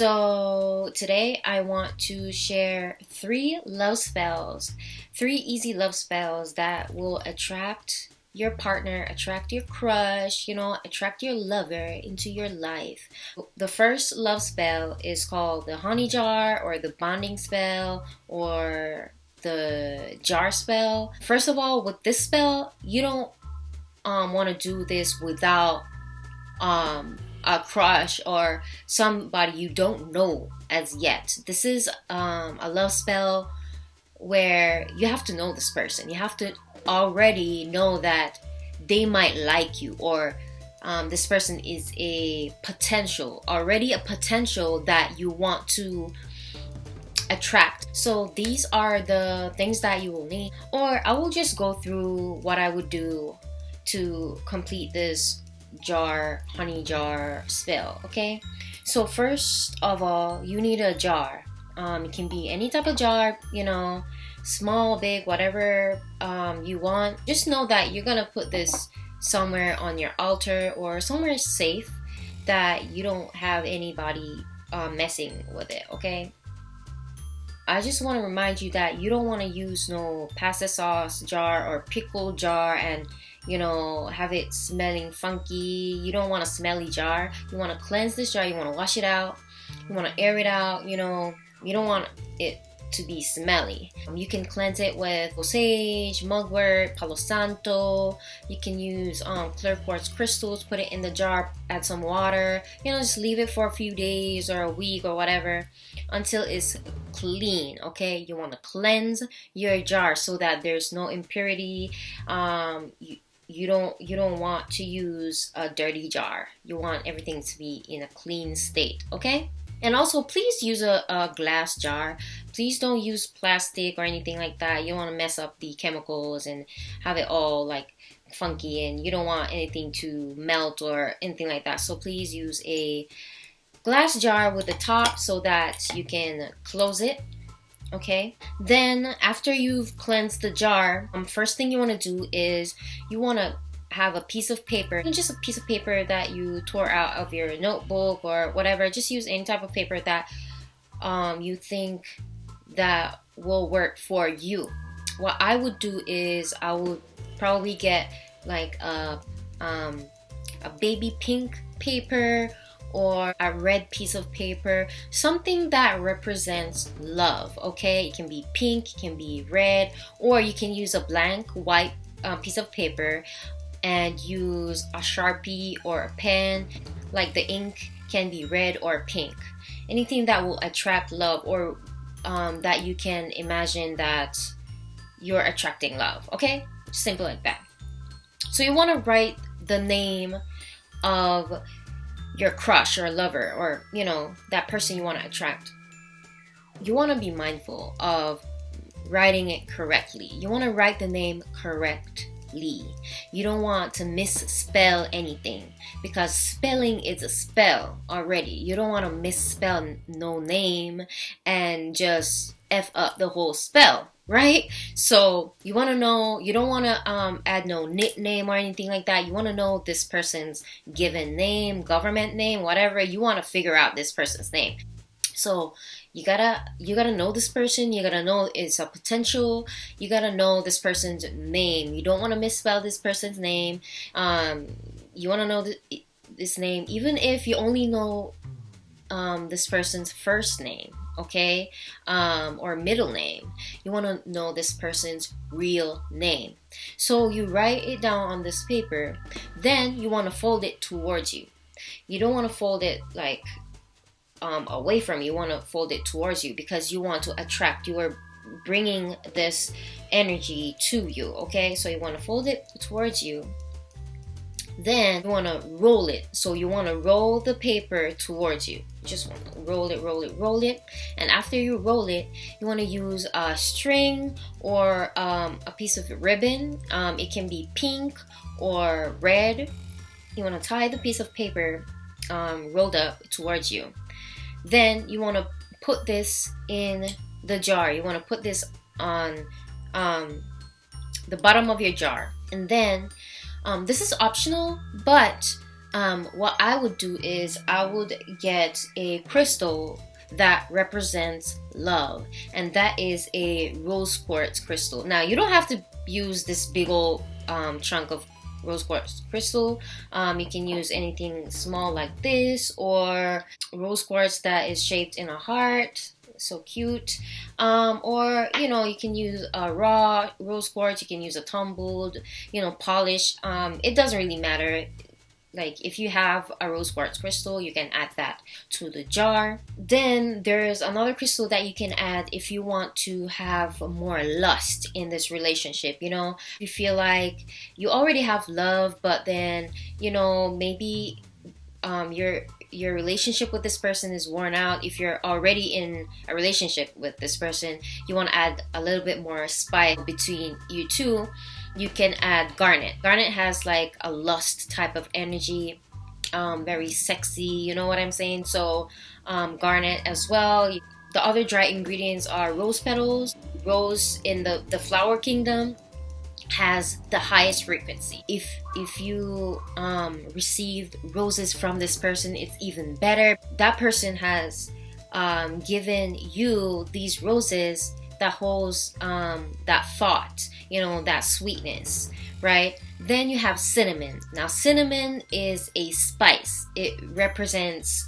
So today I want to share three love spells, three easy love spells that will attract your partner, attract your crush, attract your lover into your life. The first love spell is called the honey jar or the bonding spell or the jar spell. First of all, with this spell, you don't want to do this without a crush or somebody you don't know as yet. This is a love spell where you have to know this person. You have to already know that they might like you, or this person is already a potential that you want to attract. So these are the things that you will need, or I will just go through what I would do to complete this honey jar spell. Okay, so first of all, you need a jar. It can be any type of jar, small, big, whatever you want. Just know that you're gonna put this somewhere on your altar or somewhere safe that you don't have anybody messing with it. Okay, I just want to remind you that you don't want to use no pasta sauce jar or pickle jar and have it smelling funky. You don't want a smelly jar. You want to cleanse this jar. You want to wash it out. You want to air it out. You don't want it to be smelly. You can cleanse it with sage, mugwort, palo santo. You can use clear quartz crystals. Put it in the jar. Add some water. Just leave it for a few days or a week or whatever until it's clean. Okay, you want to cleanse your jar so that there's no impurity. You don't want to use a dirty jar. You want everything to be in a clean state, okay? And also, please use a glass jar. Please don't use plastic or anything like that. You don't want to mess up the chemicals and have it all like funky, and you don't want anything to melt or anything like that. So please use a glass jar with the top so that you can close it. Okay, then after you've cleansed the jar, first thing you want to do is you want to have a piece of paper, just a piece of paper that you tore out of your notebook or whatever. Just use any type of paper that you think that will work for you. What I would do is I would probably get like a baby pink paper or a red piece of paper, something that represents love. Okay, it can be pink, it can be red, or you can use a blank white piece of paper and use a Sharpie or a pen. Like the ink can be red or pink, anything that will attract love, or that you can imagine that you're attracting love. Okay, simple like that. So you want to write the name of your crush or lover, or that person you want to attract. You want to be mindful of writing it correctly. You want to write the name correctly. You don't want to misspell anything, because spelling is a spell already. You don't want to misspell no name and just F up the whole spell, right? So you want to know, you don't want to add no nickname or anything like that. You want to know this person's given name, government name, whatever. You want to figure out this person's name. So you gotta know this person. You gotta know it's a potential. You gotta know this person's name. You don't want to misspell this person's name. You want to know this name, even if you only know this person's first name, okay, or middle name. You want to know this person's real name. So you write it down on this paper. Then you want to fold it towards you. You don't want to fold it like away from you. You want to fold it towards you, because you want to attract. You are bringing this energy to you. Okay, so you want to fold it towards you. Then you want to roll it. So you want to roll the paper towards you. Just want to roll it. And after you roll it, you want to use a string or a piece of ribbon. It can be pink or red. You want to tie the piece of paper rolled up towards you. Then you want to put this in the jar. You want to put this on the bottom of your jar. And then this is optional, but What I would do is I would get a crystal that represents love, and that is a rose quartz crystal. Now, you don't have to use this big old chunk of rose quartz crystal. You can use anything small like this, or rose quartz that is shaped in a heart. So cute. Or you can use a raw rose quartz. You can use a tumbled, polished. It doesn't really matter. Like, if you have a rose quartz crystal, you can add that to the jar. Then there's another crystal that you can add if you want to have more lust in this relationship. You feel like you already have love, but then maybe your relationship with this person is worn out. If you're already in a relationship with this person, you want to add a little bit more spice between you two. You can add garnet. Garnet has like a lust type of energy, very sexy, you know what I'm saying? So garnet as well. The other dry ingredients are rose petals. Rose in the flower kingdom has the highest frequency. If you received roses from this person, it's even better. That person has given you these roses that holds that thought, that sweetness, right? Then you have cinnamon. Now, cinnamon is a spice. It represents,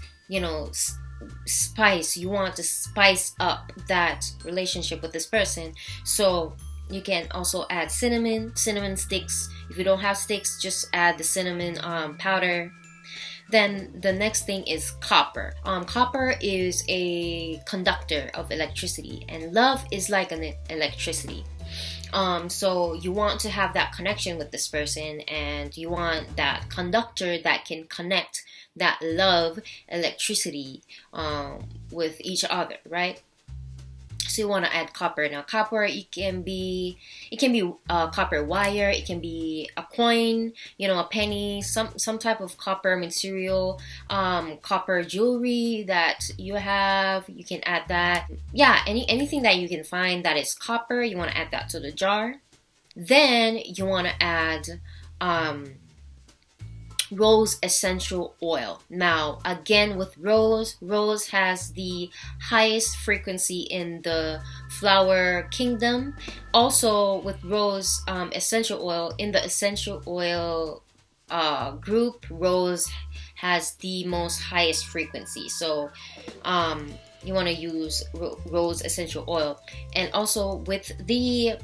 spice. You want to spice up that relationship with this person. So you can also add cinnamon sticks. If you don't have sticks, just add the cinnamon powder. Then the next thing is copper. Copper is a conductor of electricity, and love is like an electricity. So you want to have that connection with this person, and you want that conductor that can connect that love electricity with each other, right? So you want to add copper. Now, copper, it can be copper wire, it can be a coin, a penny, some type of copper material, copper jewelry that you have, you can add that. Yeah, anything that you can find that is copper, you want to add that to the jar. Then you want to add rose essential oil. Now, again, with rose has the highest frequency in the flower kingdom. Also, with rose essential oil, in the essential oil group, rose has the most highest frequency. So you want to use rose essential oil. And also, with the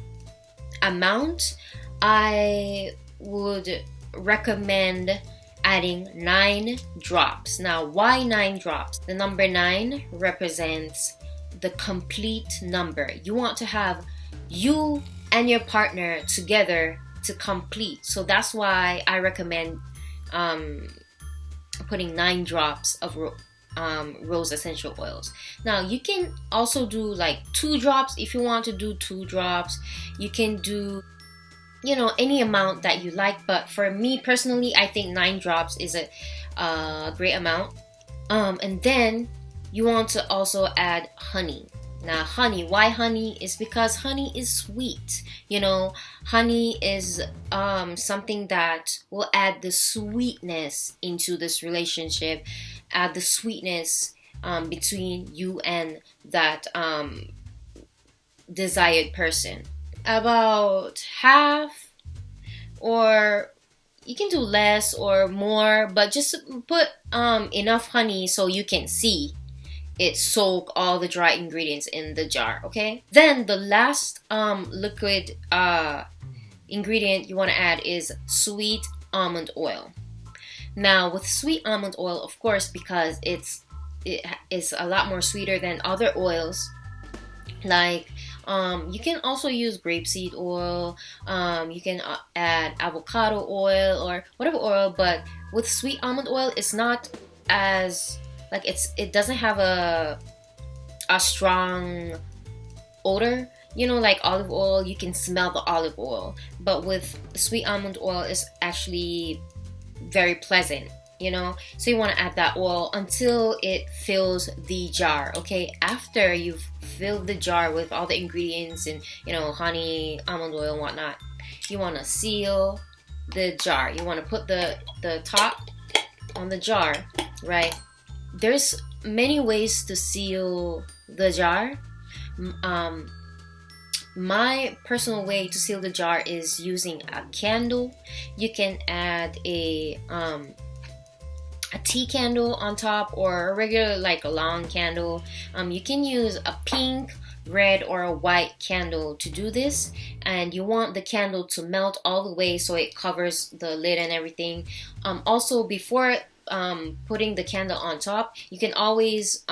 amount, I would recommend adding 9 drops. Now, why 9 drops? The number 9 represents the complete number. You want to have you and your partner together to complete. So that's why I recommend putting 9 drops of rose essential oils. Now, you can also do like 2 drops if you want to do 2 drops. You can do any amount that you like, but for me personally, I think 9 drops is a great amount. And then you want to also add honey. Now, honey, why honey? Is because honey is sweet. Honey is something that will add the sweetness into this relationship, add the sweetness between you and that desired person. About half, or you can do less or more, but just put enough honey so you can see it soak all the dry ingredients in the jar, okay? Then the last liquid ingredient you want to add is sweet almond oil. Now, with sweet almond oil, of course, because it is a lot more sweeter than other oils, like you can also use grapeseed oil, you can add avocado oil or whatever oil, but with sweet almond oil, it's not as like it doesn't have a strong odor, like olive oil. You can smell the olive oil, but with sweet almond oil, it's actually very pleasant. So you want to add that oil until it fills the jar, okay? After you've filled the jar with all the ingredients and honey, almond oil, and whatnot, you want to seal the jar. You want to put the top on the jar, right? There's many ways to seal the jar. Um, my personal way to seal the jar is using a candle. You can add a tea candle on top, or a regular, like a long candle. You can use a pink, red, or a white candle to do this, and you want the candle to melt all the way so it covers the lid and everything. Also, before putting the candle on top, you can always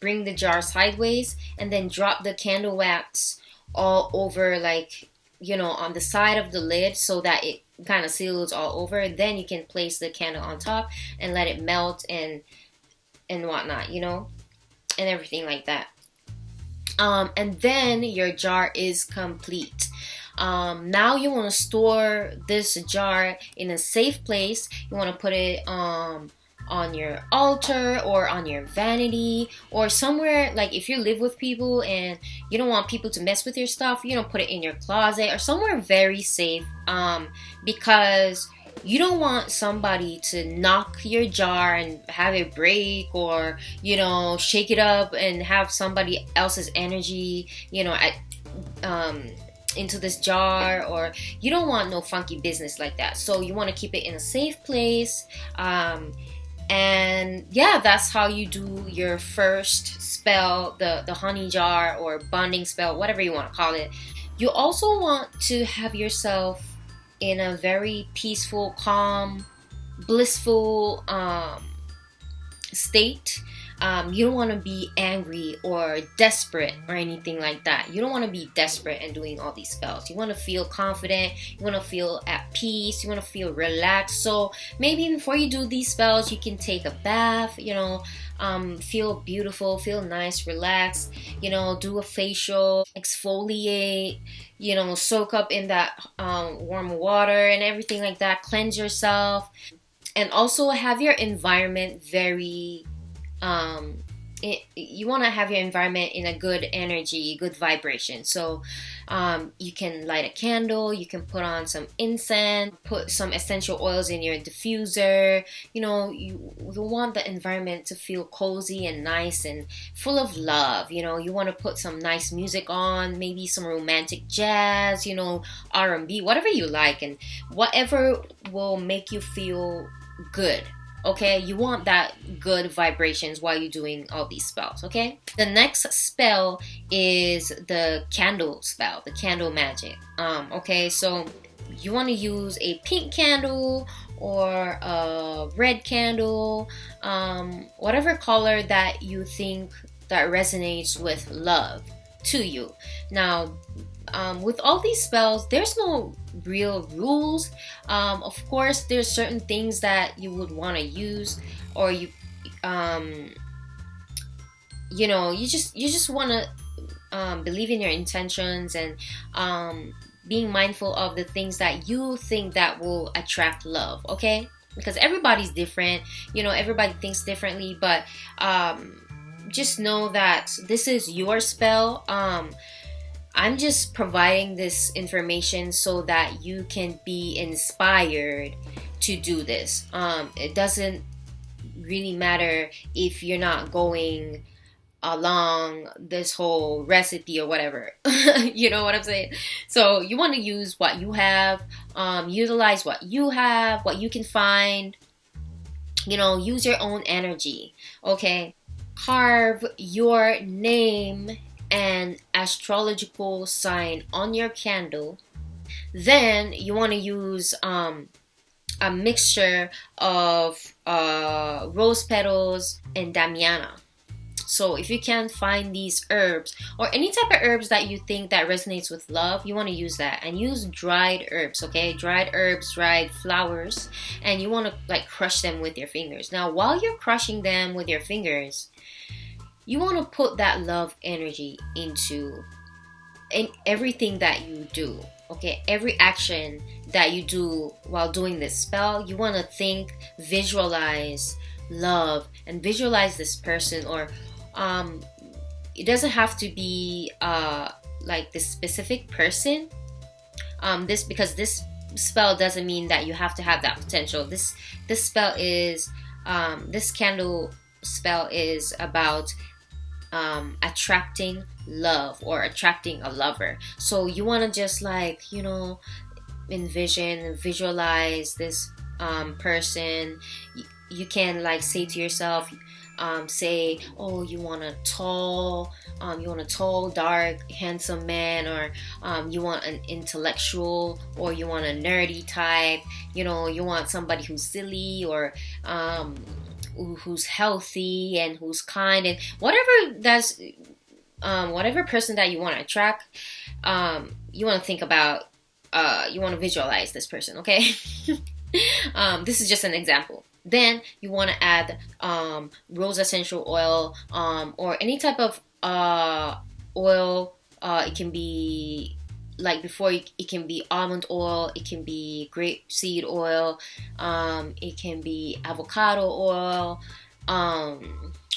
bring the jar sideways and then drop the candle wax all over, like, on the side of the lid, so that it kind of seals all over. Then you can place the candle on top and let it melt and whatnot, and everything like that. And then your jar is complete. Now you want to store this jar in a safe place. You want to put it on your altar or on your vanity, or somewhere, like if you live with people and you don't want people to mess with your stuff, put it in your closet or somewhere very safe, because you don't want somebody to knock your jar and have it break, or shake it up and have somebody else's energy into this jar, or you don't want no funky business like that. So you want to keep it in a safe place. And yeah, that's how you do your first spell, the honey jar or bonding spell, whatever you want to call it. You also want to have yourself in a very peaceful, calm, blissful state. You don't want to be angry or desperate or anything like that. You don't want to be desperate and doing all these spells. You want to feel confident. You want to feel at peace. You want to feel relaxed. So maybe before you do these spells, you can take a bath, feel beautiful, feel nice, relax, do a facial, exfoliate, soak up in that warm water and everything like that. Cleanse yourself. And also have your environment very you want to have your environment in a good energy, good vibration. So you can light a candle, you can put on some incense, put some essential oils in your diffuser. You want the environment to feel cozy and nice and full of love. You want to put some nice music on, maybe some romantic jazz, R&B, whatever you like, and whatever will make you feel good. Okay, you want that good vibrations while you're doing all these spells. Okay, the next spell is the candle spell, the candle magic. Okay, so you want to use a pink candle or a red candle, whatever color that you think that resonates with love to you. Now, with all these spells, there's no real rules. Of course, there's certain things that you would want to use, or you just want to believe in your intentions and being mindful of the things that you think that will attract love. Okay, because everybody's different. Everybody thinks differently, but just know that this is your spell. I'm just providing this information so that you can be inspired to do this. It doesn't really matter if you're not going along this whole recipe or whatever. You know what I'm saying? So you want to use what you have, utilize what you have, what you can find. Use your own energy. Okay, carve your name and astrological sign on your candle. Then you want to use a mixture of rose petals and damiana. So if you can't find these herbs or any type of herbs that you think that resonates with love, you want to use that, and use dried herbs. Okay, dried herbs, dried flowers, and you want to like crush them with your fingers. Now while you're crushing them with your fingers, you want to put that love energy into everything that you do. Okay, every action that you do while doing this spell, you want to think, visualize love, and visualize this person, or it doesn't have to be like this specific person. Because this spell doesn't mean that you have to have that potential. This spell is this candle spell is about attracting love or attracting a lover. So you want to just like, you know, visualize this person. You can like say to yourself, say, oh, you want a tall, dark, handsome man, or you want an intellectual, or you want a nerdy type. You know, you want somebody who's silly, or who's healthy and who's kind, and whatever person that you want to attract. You want to think about. You want to visualize this person, okay? This is just an example. Then you want to add rose essential oil, or any type of oil. It can be like before. It can be almond oil. It can be grapeseed oil. It can be avocado oil.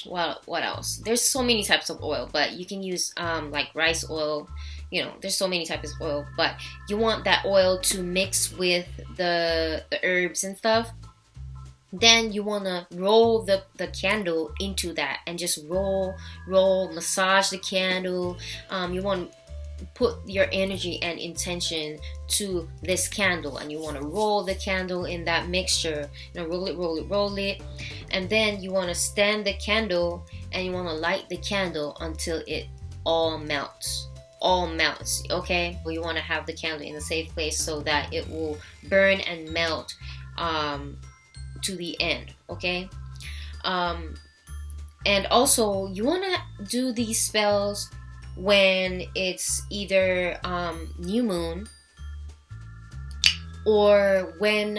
What else? There's so many types of oil, but you can use like rice oil. You know, there's so many types of oil, but you want that oil to mix with the herbs and stuff. Then you want to roll the candle into that, and just roll, massage the candle. You want to put your energy and intention to this candle, and you want to roll the candle in that mixture. You know, roll it, and then you want to stand the candle, and you want to light the candle until it all melts. Okay, well, you want to have the candle in a safe place so that it will burn and melt to the end. Okay, and also you want to do these spells when it's either new moon, or when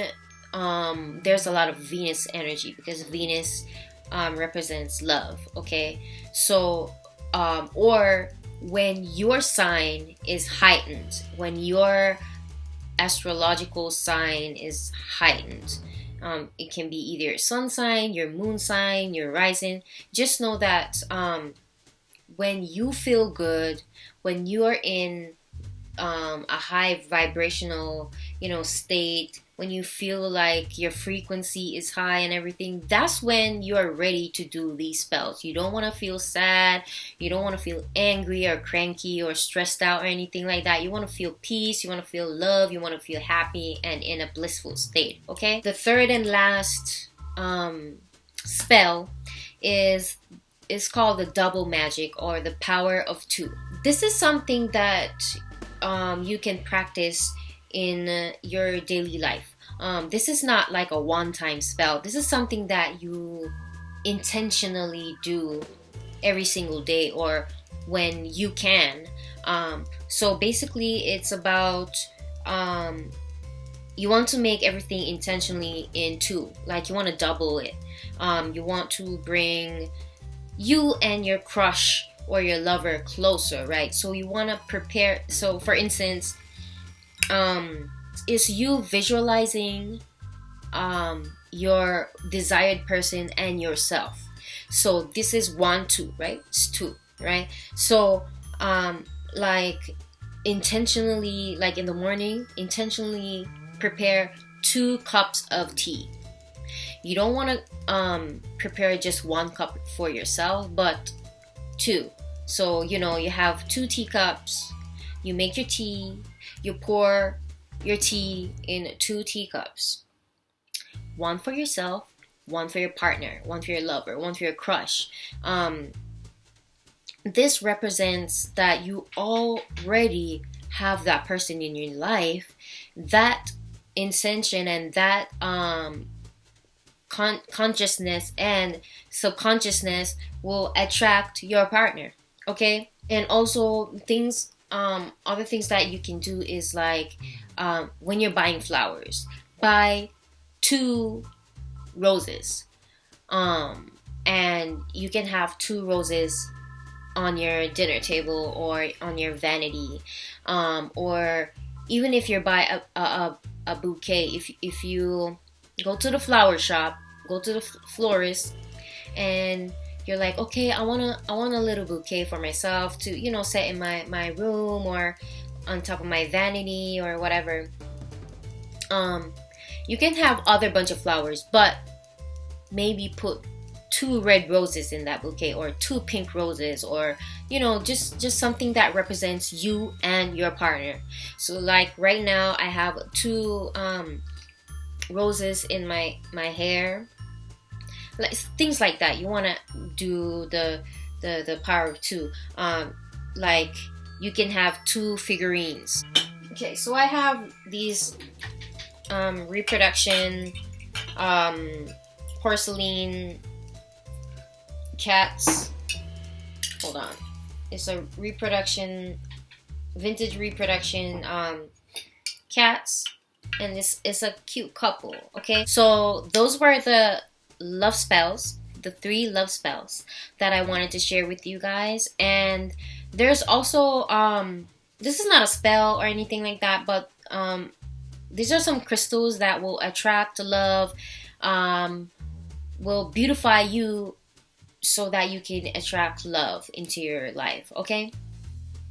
there's a lot of Venus energy, because Venus represents love. Okay, so or when your sign is heightened, when your astrological sign is heightened. It can be either your sun sign, your moon sign, your rising. Just know that when you feel good, when you are in a high vibrational, state, when you feel like your frequency is high and everything, that's when you are ready to do these spells. You don't want to feel sad. You don't want to feel angry or cranky or stressed out or anything like that. You want to feel peace. You want to feel love. You want to feel happy and in a blissful state. Okay. The third and last spell is called the double magic, or the power of two. This is something that you can practice in your daily life. This is not like a one-time spell. This is something that you intentionally do every single day, or when you can. So basically it's about you want to make everything intentionally in two. Like you want to double it. You want to bring you and your crush or your lover closer, right? So you want to prepare. So for instance, is you visualizing your desired person and yourself. So this is 1, 2, right? It's 2, right? So like intentionally, like in the morning, intentionally prepare 2 cups of tea. You don't want to prepare just 1 cup for yourself, but 2. So you have 2 teacups. You make your tea. You pour your tea in 2 teacups. 1 for yourself, 1 for your partner, 1 for your lover, 1 for your crush. This represents that you already have that person in your life. That intention and that consciousness and subconsciousness will attract your partner. Okay, and also other things that you can do is like when you're buying flowers, buy 2 roses, and you can have 2 roses on your dinner table or on your vanity, or even if you buy a bouquet. If you go to the flower shop, go to the florist, and you're like, okay, I want a little bouquet for myself to set in my room or on top of my vanity or whatever. Um, you can have other bunch of flowers, but maybe put two red roses in that bouquet, or two pink roses, or just something that represents you and your partner. So like right now I have two roses in my hair, like things like that. You want to do the power of two. Like you can have two figurines. Okay, so I have these reproduction porcelain cats. Hold on. It's a vintage reproduction cats, and this is a cute couple. Okay, so those were the love spells, the 3 love spells that I wanted to share with you guys. And there's also this is not a spell or anything like that, but these are some crystals that will attract love, will beautify you so that you can attract love into your life. Okay,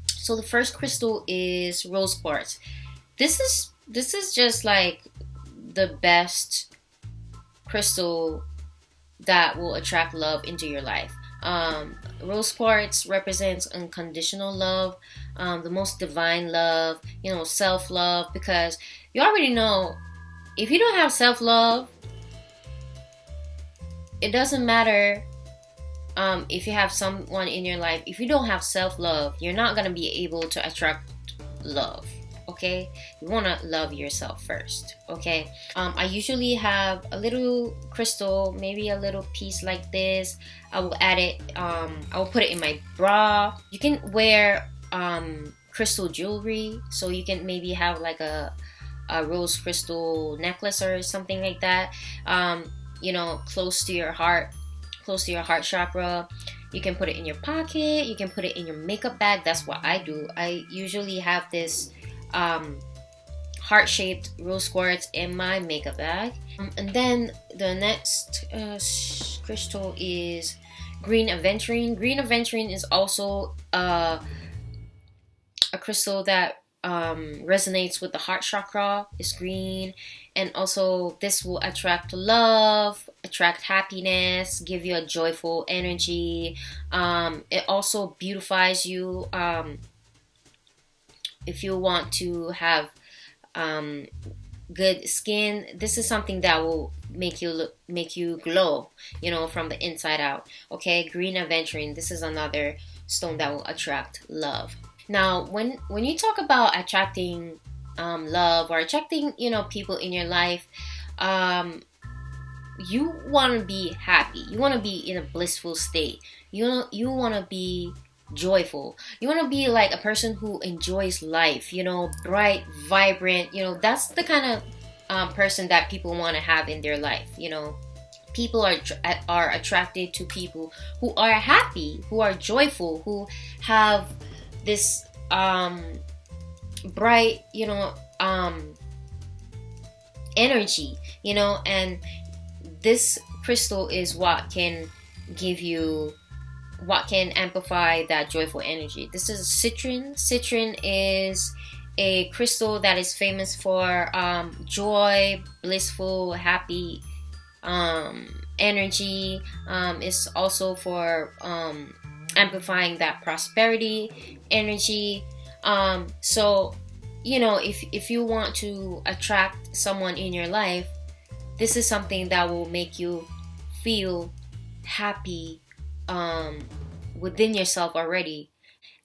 so the first crystal is rose quartz. This is just like the best crystal that will attract love into your life. Rose quartz represents unconditional love, the most divine love, self-love, because you already know, if you don't have self-love, it doesn't matter if you have someone in your life. If you don't have self-love, you're not going to be able to attract love. Okay, you want to love yourself first. Okay, I usually have a little crystal, maybe a little piece like this. I will add it, I will put it in my bra. You can wear crystal jewelry, so you can maybe have like a rose crystal necklace or something like that, close to your heart chakra. You can put it in your pocket, you can put it in your makeup bag. That's what I do. I usually have this heart-shaped rose quartz in my makeup bag. And then the next crystal is green aventurine. Green aventurine is also a crystal that resonates with the heart chakra. It's green, and also this will attract love, attract happiness, give you a joyful energy. It also beautifies you. If you want to have good skin, this is something that will make you glow, from the inside out. Okay, green aventurine. This is another stone that will attract love. Now, when you talk about attracting love, or attracting people in your life, you want to be happy. You want to be in a blissful state. You want to be joyful. You want to be like a person who enjoys life, bright, vibrant. That's the kind of person that people want to have in their life. People are attracted to people who are happy, who are joyful, who have this bright energy, and this crystal is what can amplify that joyful energy. This is citron. Citron is a crystal that is famous for joy, blissful, happy energy. It's also for amplifying that prosperity energy. So if you want to attract someone in your life, this is something that will make you feel happy within yourself already,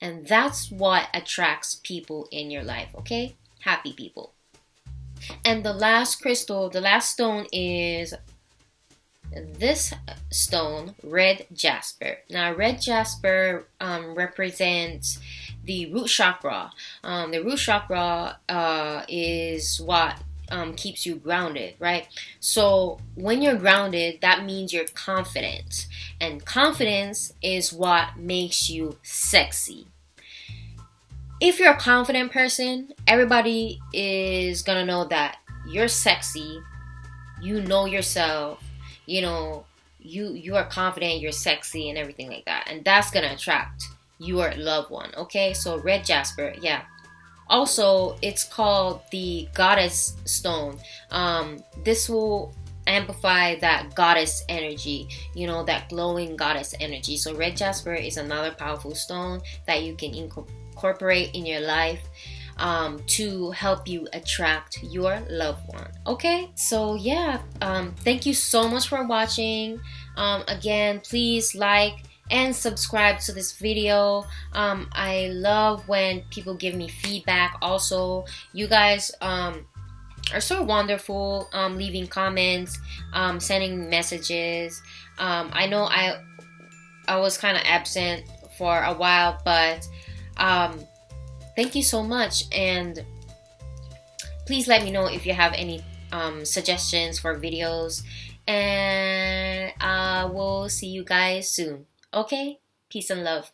and that's what attracts people in your life. Okay, happy people. And the last stone is this stone, red jasper. Now, red jasper represents the root chakra. The root chakra is what keeps you grounded, right? So when you're grounded, that means you're confident, and confidence is what makes you sexy. If you're a confident person, everybody is gonna know that you're sexy. You know yourself. You are confident, you're sexy, and everything like that, and that's gonna attract your loved one. Okay, so red jasper, yeah. Also, it's called the Goddess Stone. This will amplify that goddess energy, you know, that glowing goddess energy. So red jasper is another powerful stone that you can incorporate in your life, to help you attract your loved one. Okay, so yeah, thank you so much for watching. Again, please like and subscribe to this video. I love when people give me feedback. Also, you guys are so wonderful, leaving comments, sending messages. I know I was kind of absent for a while, but thank you so much, and please let me know if you have any suggestions for videos, and I will see you guys soon. Okay, peace and love.